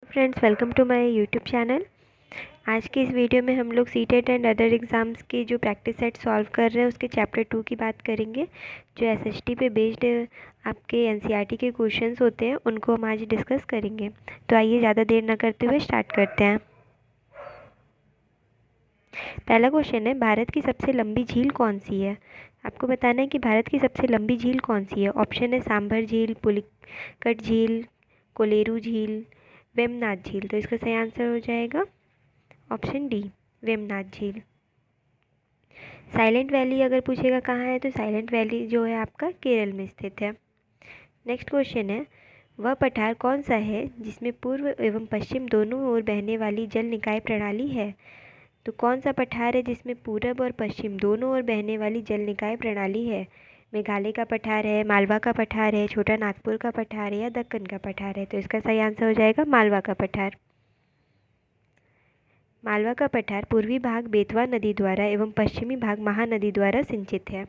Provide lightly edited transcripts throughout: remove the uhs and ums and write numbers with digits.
Friends, welcome to my YouTube channel. आज की इस वीडियो में हम लोग सीटेट एंड अदर एग्ज़ाम्स के जो प्रैक्टिस सेट सॉल्व कर रहे हैं उसके चैप्टर 2 की बात करेंगे। जो एसएसटी पे बेस्ड आपके एनसीईआरटी के क्वेश्चंस होते हैं उनको हम आज डिस्कस करेंगे। तो आइए ज़्यादा देर ना करते हुए स्टार्ट करते हैं। पहला क्वेश्चन है, भारत की सबसे लंबी झील कौन सी है। आपको बताना है कि भारत की सबसे लंबी झील कौन सी है। ऑप्शन है सांभर झील, पुलिकट झील, कोलेरू झील, वेमनाथ झील। तो इसका सही आंसर हो जाएगा ऑप्शन डी, वेमनाथ झील। साइलेंट वैली अगर पूछेगा कहाँ है तो साइलेंट वैली जो है आपका केरल में स्थित है। नेक्स्ट क्वेश्चन है, वह पठार कौन सा है जिसमें पूर्व एवं पश्चिम दोनों ओर बहने वाली जल निकाय प्रणाली है। तो कौन सा पठार है जिसमें पूरब और पश्चिम दोनों ओर बहने वाली जल निकाय प्रणाली है। मेघालय का पठार है, मालवा का पठार है, छोटा नागपुर का पठार है या दक्कन का पठार है। तो इसका सही आंसर हो जाएगा मालवा का पठार। मालवा का पठार पूर्वी भाग बेतवा नदी द्वारा एवं पश्चिमी भाग महानदी द्वारा सिंचित है।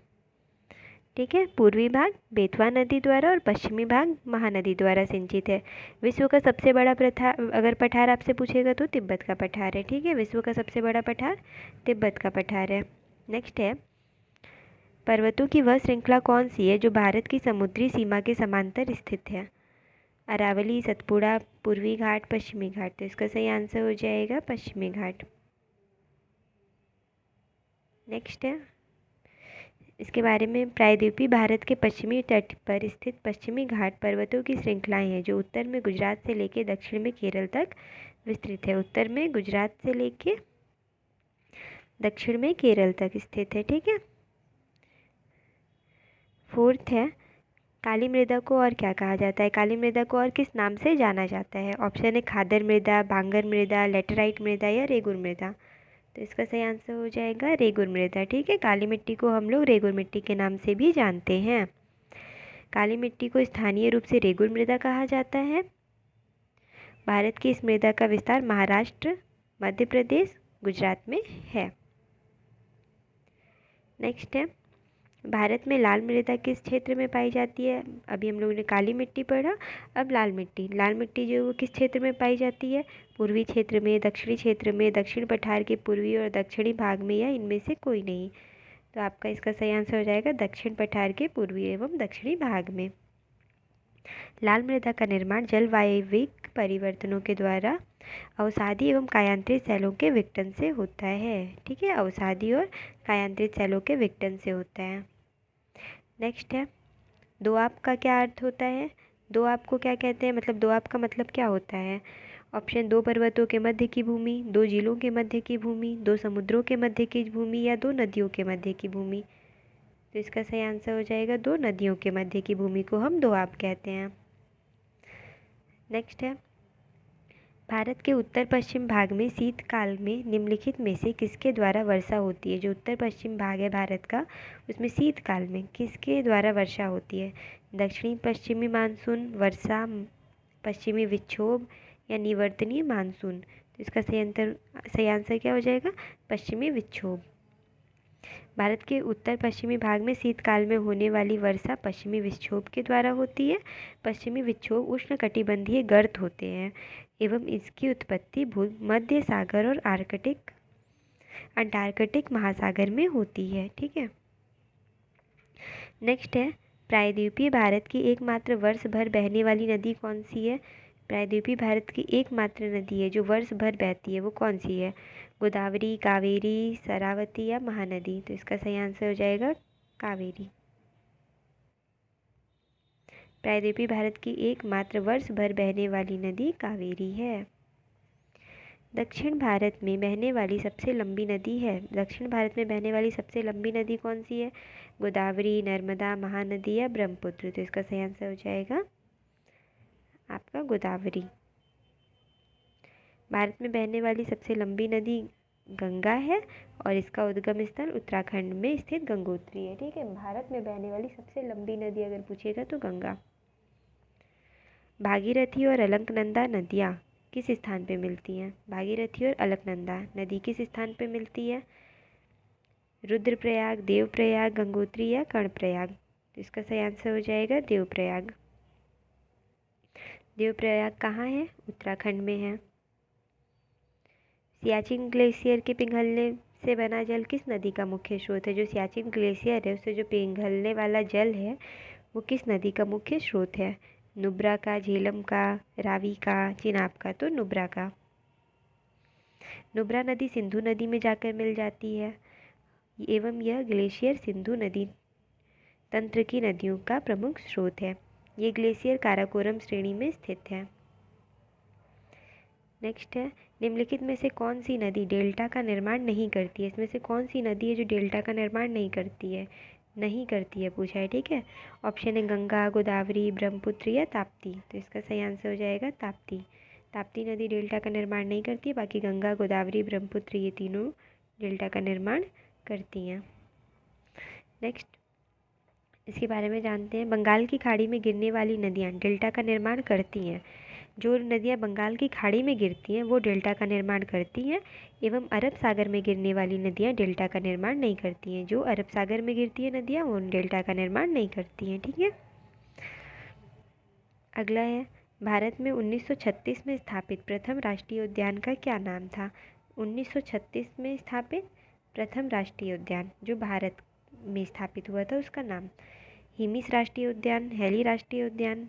ठीक है, पूर्वी भाग बेतवा नदी द्वारा और पश्चिमी भाग महानदी द्वारा सिंचित है। विश्व का सबसे बड़ा अगर पठार आपसे पूछेगा तो तिब्बत का पठार है। ठीक है, विश्व का सबसे बड़ा पठार तिब्बत का पठार है। नेक्स्ट है, पर्वतों की वह श्रृंखला कौन सी है जो भारत की समुद्री सीमा के समांतर स्थित है। अरावली, सतपुड़ा, पूर्वी घाट, पश्चिमी घाट। तो इसका सही आंसर हो जाएगा पश्चिमी घाट। नेक्स्ट है, इसके बारे में, प्रायद्वीपीय भारत के पश्चिमी तट पर स्थित पश्चिमी घाट पर्वतों की श्रृंखलाएं हैं जो उत्तर में गुजरात से लेकर दक्षिण में केरल तक विस्तृत है। उत्तर में गुजरात से लेके दक्षिण में केरल तक स्थित है। ठीक है। फोर्थ है, काली मृदा को और क्या कहा जाता है। काली मृदा को और किस नाम से जाना जाता है। ऑप्शन है खादर मृदा, बांगर मृदा, लेटेराइट मृदा या रेगुर मृदा। तो इसका सही आंसर हो जाएगा रेगुर मृदा। ठीक है, काली मिट्टी को हम लोग रेगुर मिट्टी के नाम से भी जानते हैं। काली मिट्टी को स्थानीय रूप से रेगुर मृदा कहा जाता है। भारत की इस मृदा का विस्तार महाराष्ट्र, मध्य प्रदेश, गुजरात में है। नेक्स्ट है, भारत में लाल मृदा किस क्षेत्र में पाई जाती है। अभी हम लोगों ने काली मिट्टी पढ़ा, अब लाल मिट्टी। लाल मिट्टी जो वो किस क्षेत्र में पाई जाती है। पूर्वी क्षेत्र में, दक्षिणी क्षेत्र में, दक्षिण पठार के पूर्वी और दक्षिणी भाग में या इनमें से कोई नहीं। तो आपका इसका सही आंसर हो जाएगा दक्षिण पठार के पूर्वी एवं दक्षिणी भाग में। लाल मृदा का निर्माण जलवायविक परिवर्तनों के द्वारा अवसादी एवं कायांतरित सेलों के विघटन से होता है। ठीक है, अवसादी और कायांतरित सेलों के विघटन से होता है। नेक्स्ट है, दोआब का क्या अर्थ होता है। दोआब को क्या कहते हैं, मतलब दोआब का मतलब क्या होता है। ऑप्शन, दो पर्वतों के मध्य की भूमि, दो झीलों के मध्य की भूमि, दो समुद्रों के मध्य की भूमि या दो नदियों के मध्य की भूमि। तो इसका सही आंसर हो जाएगा दो नदियों के मध्य की भूमि को हम दोआब कहते हैं। नेक्स्ट है, भारत के उत्तर पश्चिम भाग में शीतकाल में निम्नलिखित में से किसके द्वारा वर्षा होती है। जो उत्तर पश्चिम भाग है भारत का, उसमें शीतकाल में किसके द्वारा वर्षा होती है। दक्षिणी पश्चिमी मानसून, वर्षा, पश्चिमी विक्षोभ या निवर्तनीय मानसून। तो इसका सही आंसर क्या हो जाएगा, पश्चिमी विक्षोभ। भारत के उत्तर पश्चिमी भाग में शीतकाल में होने वाली वर्षा पश्चिमी विक्षोभ के द्वारा होती है। पश्चिमी विक्षोभ उष्णकटिबंधीय गर्त होते हैं एवं इसकी उत्पत्ति भूमध्य सागर और अंटार्कटिक महासागर में होती है। ठीक है। नेक्स्ट है, प्रायद्वीपीय भारत की एकमात्र वर्ष भर बहने वाली नदी कौन सी है। प्रायद्वीपीय भारत की एकमात्र नदी है जो वर्ष भर बहती है, वो कौन सी है। गोदावरी, कावेरी, शरावती या महानदी। तो इसका सही आंसर हो जाएगा कावेरी। प्रायद्वीपीय भारत की एकमात्र वर्ष भर बहने वाली नदी कावेरी है। दक्षिण भारत में बहने वाली सबसे लंबी नदी है। दक्षिण भारत में बहने वाली सबसे लंबी नदी कौन सी है। गोदावरी, नर्मदा, महानदी या ब्रह्मपुत्र। तो इसका सही आंसर हो जाएगा आपका गोदावरी। भारत में बहने वाली सबसे लंबी नदी गंगा है और इसका उद्गम स्थल उत्तराखंड में स्थित गंगोत्री है। ठीक है, भारत में बहने वाली सबसे लंबी नदी अगर पूछेगा तो गंगा। भागीरथी और अलकनंदा नदियाँ किस स्थान पे मिलती हैं। भागीरथी और अलकनंदा नदी किस स्थान पे मिलती है। रुद्रप्रयाग, देवप्रयाग, गंगोत्री या कर्णप्रयाग। तो इसका सही आंसर हो जाएगा देवप्रयाग। देवप्रयाग कहाँ है? उत्तराखंड में है। सियाचिन ग्लेशियर के पिघलने से बना जल किस नदी का मुख्य स्रोत है? जो सियाचिन ग्लेशियर है उससे जो पिघलने वाला जल है वो किस नदी का मुख्य स्रोत है? नुब्रा का, झेलम का, रावी का, चिनाब का? तो नुब्रा का। नुब्रा नदी सिंधु नदी में जाकर मिल जाती है एवं यह ग्लेशियर सिंधु नदी तंत्र की नदियों का प्रमुख स्रोत है। ये ग्लेशियर काराकोरम श्रेणी में स्थित है। नेक्स्ट है, निम्नलिखित में से कौन सी नदी डेल्टा का निर्माण नहीं करती है? इसमें से कौन सी नदी है जो डेल्टा का निर्माण नहीं करती है? नहीं करती है पूछा है, ठीक है। ऑप्शन है गंगा, गोदावरी, ब्रह्मपुत्र या ताप्ती। तो इसका सही आंसर हो जाएगा ताप्ती। ताप्ती नदी डेल्टा का निर्माण नहीं करती है, बाकी गंगा, गोदावरी, ब्रह्मपुत्र ये तीनों डेल्टा का निर्माण करती हैं। नेक्स्ट, इसके बारे में जानते हैं। बंगाल की खाड़ी में गिरने वाली नदियाँ डेल्टा का निर्माण करती हैं। जो नदियाँ बंगाल की खाड़ी में गिरती हैं वो डेल्टा का निर्माण करती हैं एवं अरब सागर में गिरने वाली नदियाँ डेल्टा का निर्माण नहीं करती हैं। जो अरब सागर में गिरती है नदियाँ वो डेल्टा का निर्माण नहीं करती हैं, ठीक है। अगला है, भारत में 1936 में स्थापित प्रथम राष्ट्रीय उद्यान का क्या नाम था? 1936 में स्थापित प्रथम राष्ट्रीय उद्यान जो भारत में स्थापित हुआ था उसका नाम हिमिस राष्ट्रीय उद्यान, हैली राष्ट्रीय उद्यान,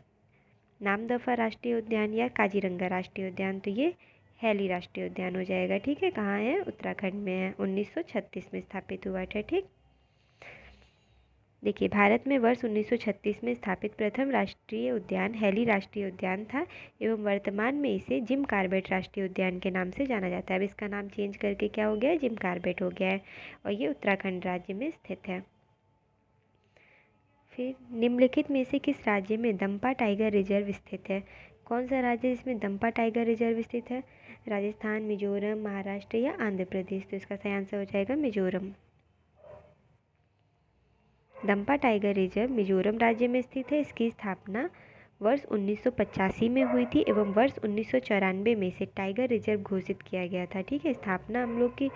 नामदफा राष्ट्रीय उद्यान या काजीरंगा राष्ट्रीय उद्यान? तो ये हैली राष्ट्रीय उद्यान हो जाएगा, ठीक है। कहाँ है? उत्तराखंड में है। 1936 में स्थापित हुआ था, ठीक। देखिए, भारत में वर्ष 1936 में स्थापित प्रथम राष्ट्रीय उद्यान हैली राष्ट्रीय उद्यान था एवं वर्तमान में इसे जिम कॉर्बेट राष्ट्रीय उद्यान के नाम से जाना जाता है। अब इसका नाम चेंज करके क्या हो गया है? जिम कॉर्बेट हो गया है और ये उत्तराखंड राज्य में स्थित है। फिर निम्नलिखित में से किस राज्य में दंपा टाइगर रिजर्व स्थित है? कौन सा राज्य जिसमें दंपा टाइगर रिजर्व स्थित है? राजस्थान, मिजोरम, महाराष्ट्र या आंध्र प्रदेश? तो इसका सही आंसर हो जाएगा मिजोरम। दंपा टाइगर रिजर्व मिजोरम राज्य में स्थित है। इसकी स्थापना वर्ष 1985 में हुई थी एवं वर्ष 1994 में इसे टाइगर रिजर्व घोषित किया गया था, ठीक है। स्थापना हम लोग की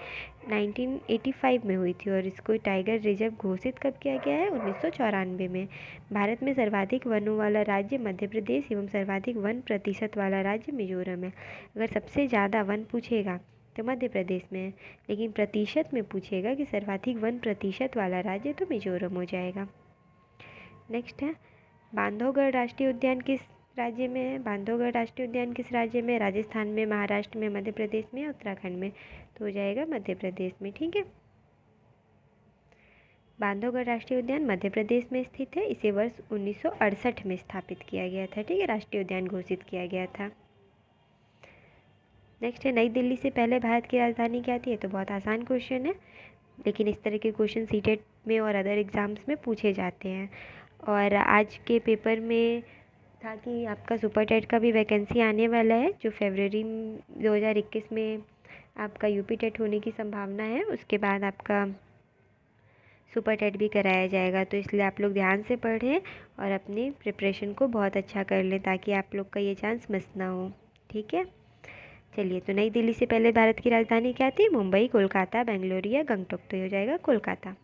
1985 में हुई थी और इसको टाइगर रिजर्व घोषित कब किया गया है? 1994 में। भारत में सर्वाधिक वनों वाला राज्य मध्य प्रदेश एवं सर्वाधिक वन प्रतिशत वाला राज्य मिजोरम है। अगर सबसे ज़्यादा वन पूछेगा तो मध्य प्रदेश में है, लेकिन प्रतिशत में पूछेगा कि सर्वाधिक वन प्रतिशत वाला राज्य तो मिजोरम हो जाएगा। नेक्स्ट है, बांधवगढ़ राष्ट्रीय उद्यान किस राज्य में है? बांधवगढ़ राष्ट्रीय उद्यान किस राज्य में? राजस्थान में, महाराष्ट्र में, मध्य प्रदेश में या उत्तराखंड में? तो हो जाएगा मध्य प्रदेश में, ठीक है। बांधवगढ़ राष्ट्रीय उद्यान मध्य प्रदेश में स्थित है। इसे वर्ष 1968 में स्थापित किया गया था, ठीक है। राष्ट्रीय उद्यान घोषित किया गया था। नेक्स्ट है, नई दिल्ली से पहले भारत की राजधानी क्या थी? ये तो बहुत आसान क्वेश्चन है, लेकिन इस तरह के क्वेश्चन सीटेट में और अदर एग्ज़ाम्स में पूछे जाते हैं। और आज के पेपर में था कि आपका सुपर टेट का भी वैकेंसी आने वाला है, जो फरवरी 2021 में आपका यूपी टेट होने की संभावना है। उसके बाद आपका सुपर टेट भी कराया जाएगा, तो इसलिए आप लोग ध्यान से पढ़ें और अपनी प्रिपरेशन को बहुत अच्छा कर लें ताकि आप लोग का ये चांस मिस ना हो, ठीक है। चलिए, तो नई दिल्ली से पहले भारत की राजधानी क्या थी? मुंबई, कोलकाता, बेंगलुरु या गंगटोक? तो ये हो जाएगा कोलकाता।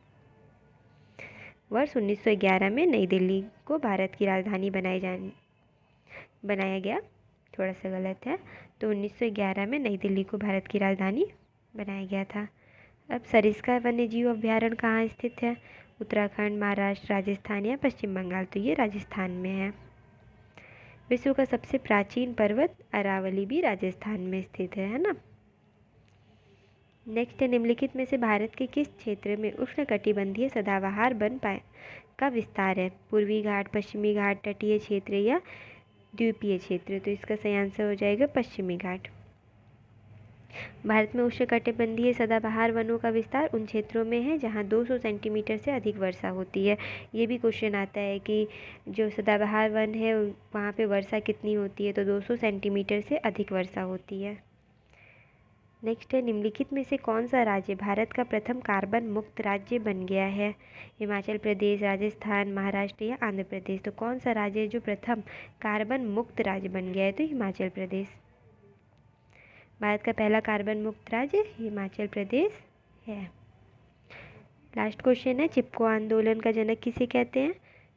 वर्ष 1911 में नई दिल्ली को भारत की राजधानी बनाया गया, थोड़ा सा गलत है। तो 1911 में नई दिल्ली को भारत की राजधानी बनाया गया था। अब सरिस्का वन्यजीव अभ्यारण्य कहाँ स्थित है? उत्तराखंड, महाराष्ट्र, राजस्थान या पश्चिम बंगाल? तो ये राजस्थान में है। विश्व का सबसे प्राचीन पर्वत अरावली भी राजस्थान में स्थित है ना। नेक्स्ट है, निम्नलिखित में से भारत के किस क्षेत्र में उष्णकटिबंधीय सदाबहार वन का विस्तार है? पूर्वी घाट, पश्चिमी घाट, तटीय क्षेत्र या द्वीपीय क्षेत्र? तो इसका सही आंसर हो जाएगा पश्चिमी घाट। भारत में उष्णकटिबंधीय सदाबहार वनों का विस्तार उन क्षेत्रों में है जहां 200 सेंटीमीटर से अधिक वर्षा होती है। ये भी क्वेश्चन आता है कि जो सदाबहार वन है वहाँ पे वर्षा कितनी होती है? तो 200 सेंटीमीटर से अधिक वर्षा होती है। नेक्स्ट है, निम्नलिखित में से कौन सा राज्य भारत का प्रथम कार्बन मुक्त राज्य बन गया है? हिमाचल प्रदेश, राजस्थान, महाराष्ट्र या आंध्र प्रदेश? तो कौन सा राज्य है जो प्रथम कार्बन मुक्त राज्य बन गया है? तो हिमाचल प्रदेश। भारत का पहला कार्बन मुक्त राज्य हिमाचल प्रदेश है। लास्ट क्वेश्चन है, चिपको आंदोलन का जनक किसे कहते हैं?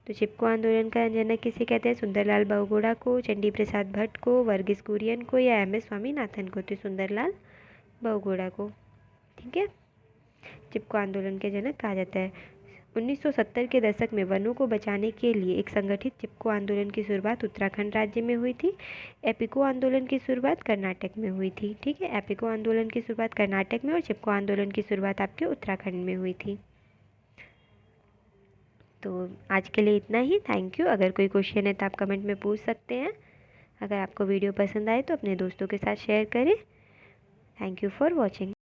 तो चिपको आंदोलन का जनक किसे कहते हैं? सुंदरलाल बहुगुणा को, चंडी प्रसाद भट्ट को, वर्गीस कुरियन को या एम.एस. स्वामीनाथन को? तो सुंदरलाल बहुगुणा को। ठीक है, चिपको आंदोलन के जनक कहा जाता है। 1970 के दशक में वनों को बचाने के लिए एक संगठित चिपको आंदोलन की शुरुआत उत्तराखंड राज्य में हुई थी। एपिको आंदोलन की शुरुआत कर्नाटक में हुई थी। ठीक है, एपिको आंदोलन की शुरुआत कर्नाटक में और चिपको आंदोलन की शुरुआत आपके उत्तराखंड में हुई थी। तो आज के लिए इतना ही। Thank you. अगर कोई क्वेश्चन है तो आप कमेंट में पूछ सकते हैं। अगर आपको वीडियो पसंद आए तो अपने दोस्तों के साथ शेयर करें। Thank you for watching.